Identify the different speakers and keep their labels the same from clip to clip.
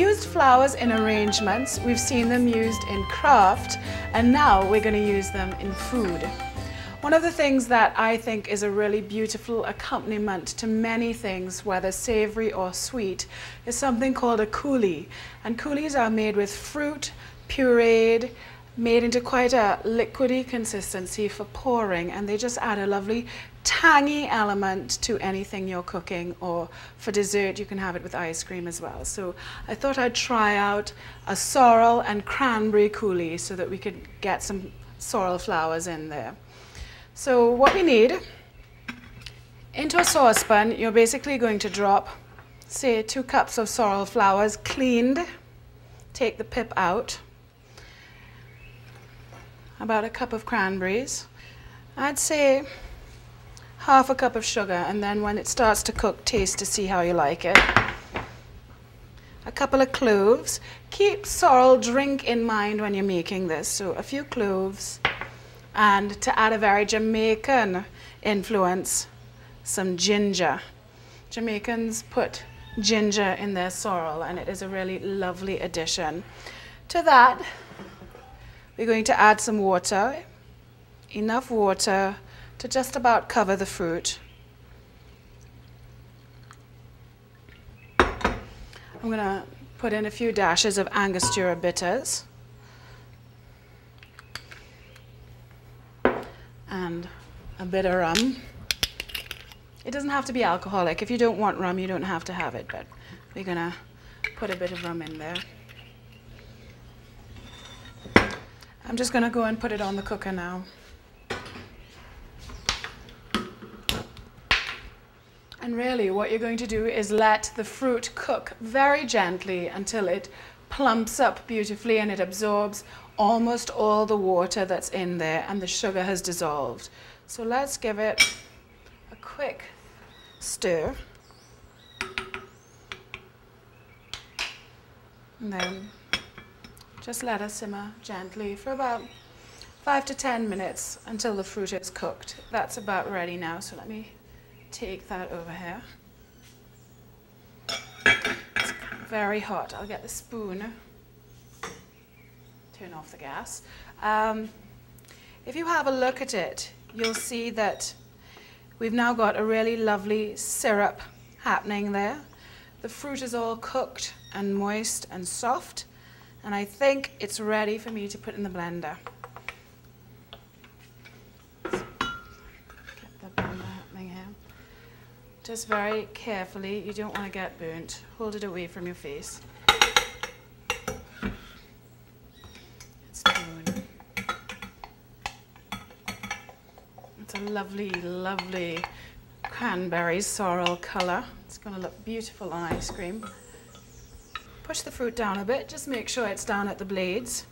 Speaker 1: used flowers in arrangements, we've seen them used in craft, and now we're going to use them in food. One of the things that I think is a really beautiful accompaniment to many things, whether savory or sweet, is something called a coulis. And coulis are made with fruit, pureed, made into quite a liquidy consistency for pouring, and they just add a lovely tangy element to anything you're cooking, or for dessert you can have it with ice cream as well. So I thought I'd try out a sorrel and cranberry coulis so that we could get some sorrel flowers in there. So what we need, into a saucepan you're basically going to drop, say, 2 cups of sorrel flowers cleaned, take the pip out, about a cup of cranberries, I'd say half a cup of sugar, and then when it starts to cook, taste to see how you like it. A couple of cloves. Keep sorrel drink in mind when you're making this, so a few cloves, and to add a very Jamaican influence, some ginger. Jamaicans put ginger in their sorrel, and it is a really lovely addition. To that, we're going to add some water, enough water to just about cover the fruit. I'm going to put in a few dashes of Angostura bitters and a bit of rum. It doesn't have to be alcoholic. If you don't want rum, you don't have to have it, but we're going to put a bit of rum in there. I'm just going to go and put it on the cooker now. And really what you're going to do is let the fruit cook very gently until it plumps up beautifully and it absorbs almost all the water that's in there and the sugar has dissolved. So let's give it a quick stir. And then just let it simmer gently for about 5 to 10 minutes until the fruit is cooked. That's about ready now, so let me take that over here. It's very hot. I'll get the spoon. Turn off the gas. If you have a look at it, you'll see that we've now got a really lovely syrup happening there. The fruit is all cooked and moist and soft, and I think it's ready for me to put in the blender. Get the blender happening here. Just very carefully, you don't want to get burnt. Hold it away from your face. Spoon. It's a lovely, lovely cranberry sorrel color. It's going to look beautiful on ice cream. Push the fruit down a bit, just make sure it's down at the blades.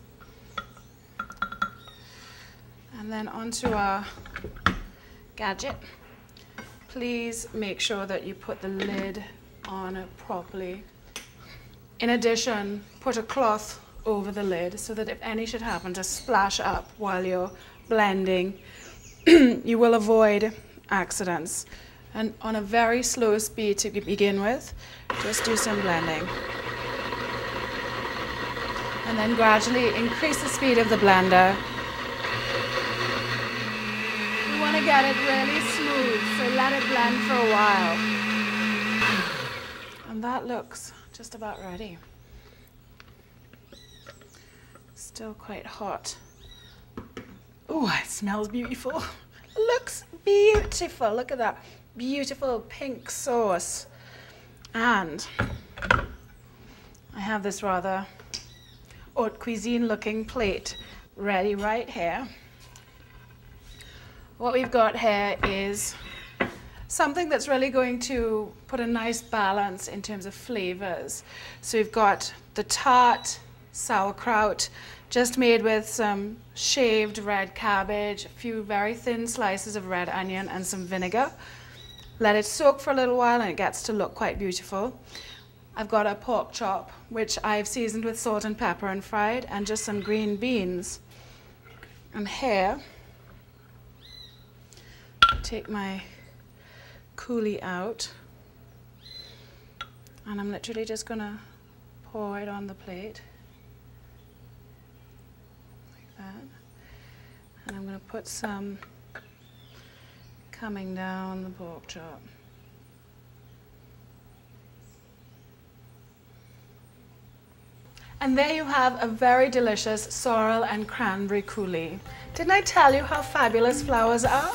Speaker 1: And then onto our gadget. Please make sure that you put the lid on it properly. In addition, put a cloth over the lid so that if any should happen to splash up while you're blending, you will avoid accidents. And on a very slow speed to begin with, just do some blending. And then gradually increase the speed of the blender. You want to get it really smooth, so let it blend for a while. And that looks just about ready. Still quite hot. Oh, it smells beautiful. Looks beautiful. Look at that beautiful pink sauce. And I have this rather haute cuisine looking plate ready right here. What we've got here is something that's really going to put a nice balance in terms of flavors. So we've got the tart sauerkraut, just made with some shaved red cabbage, a few very thin slices of red onion and some vinegar. Let it soak for a little while and it gets to look quite beautiful. I've got a pork chop, which I've seasoned with salt and pepper and fried, and just some green beans. And here, take my coulis out, and I'm literally just gonna pour it on the plate, like that. And I'm going to put some coming down the pork chop. And there you have a very delicious sorrel and cranberry coulis. Didn't I tell you how fabulous flowers are?